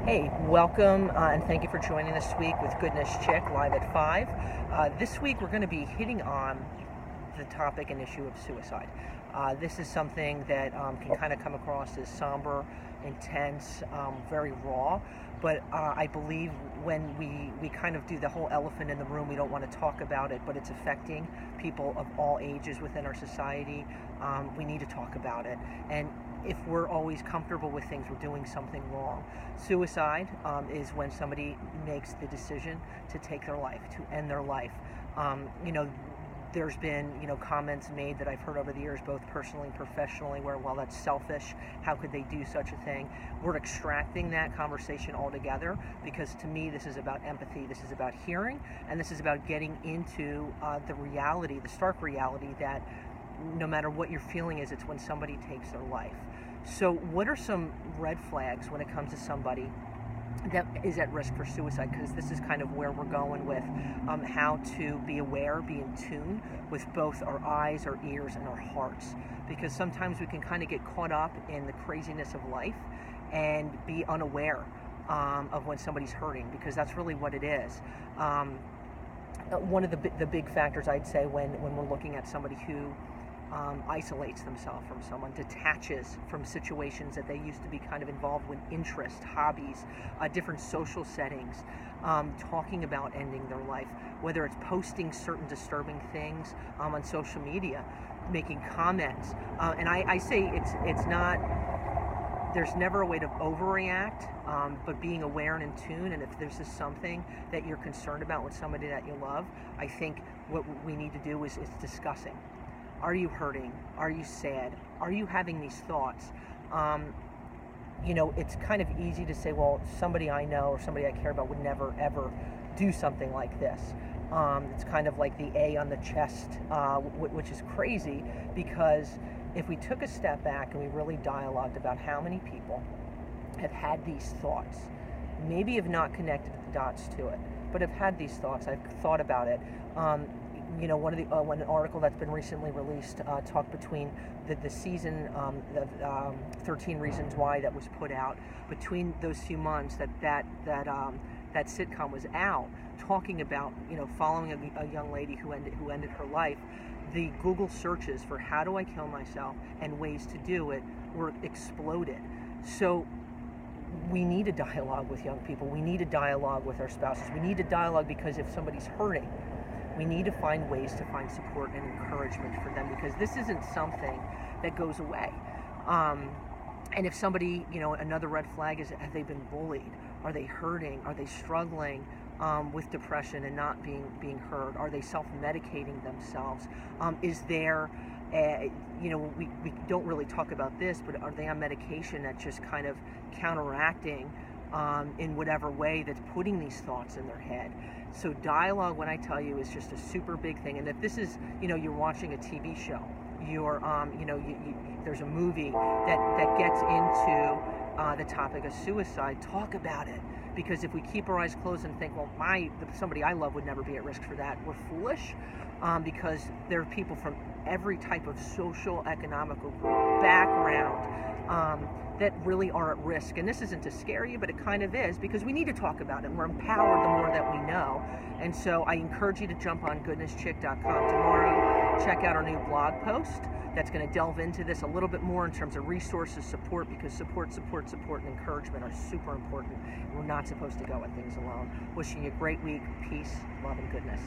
Hey, welcome and thank you for joining this week with Goodness Chick live at 5. This week we're going to be hitting on the topic and issue of suicide. This is something that can kind of come across as somber, intense, very raw, but I believe when we kind of do the whole elephant in the room, we don't want to talk about it, but it's affecting people of all ages within our society. We need to talk about it. And if we're always comfortable with things, we're doing something wrong. Suicide is when somebody makes the decision to take their life, to end their life. There's been, comments made that I've heard over the years, both personally and professionally, where, well, that's selfish. How could they do such a thing? We're extracting that conversation altogether because to me, this is about empathy. This is about hearing, and this is about getting into the reality, the stark reality that no matter what your feeling is, it's when somebody takes their life. So what are some red flags when it comes to somebody that is at risk for suicide? Because this is kind of where we're going with how to be aware, be in tune with both our eyes, our ears, and our hearts. Because sometimes we can kind of get caught up in the craziness of life and be unaware of when somebody's hurting, because that's really what it is. One of the big factors, I'd say, when we're looking at somebody who isolates themselves from someone, detaches from situations that they used to be kind of involved with, interests, hobbies, different social settings, talking about ending their life, whether it's posting certain disturbing things on social media, making comments. And I say it's not, there's never a way to overreact, but being aware and in tune. And if this is something that you're concerned about with somebody that you love, I think what we need to do is discussing. Are you hurting? Are you sad? Are you having these thoughts? It's kind of easy to say, well, somebody I know or somebody I care about would never, ever do something like this. It's kind of like the A on the chest, which is crazy, because if we took a step back and we really dialogued about how many people have had these thoughts, maybe have not connected the dots to it, but have had these thoughts, I've thought about it. One article that's been recently released talked between the season, 13 Reasons Why, that was put out between those few months that sitcom was out, talking about following a young lady who ended her life. The Google searches for how do I kill myself and ways to do it were exploded. So we need a dialogue with young people. We need a dialogue with our spouses. We need a dialogue because if somebody's hurting, we need to find ways to find support and encouragement for them, because this isn't something that goes away. And if somebody, another red flag is, have they been bullied? Are they hurting? Are they struggling with depression and not being heard? Are they self-medicating themselves? Is there, we don't really talk about this, but are they on medication that's just kind of counteracting in whatever way that's putting these thoughts in their head? So dialogue, when I tell you, is just a super big thing. And if this is, you're watching a TV show, you're, there's a movie that gets into the topic of suicide, talk about it. Because if we keep our eyes closed and think, well, somebody I love would never be at risk for that, we're foolish, because there are people from every type of social, economical background that really are at risk. And this isn't to scare you, but it kind of is, because we need to talk about it. We're empowered the more that we know. And so I encourage you to jump on goodnesscheck.com tomorrow. Check out our new blog post that's going to delve into this a little bit more in terms of resources, support, because support, and encouragement are super important. We're not supposed to go at things alone. Wishing you a great week. Peace, love, and goodness.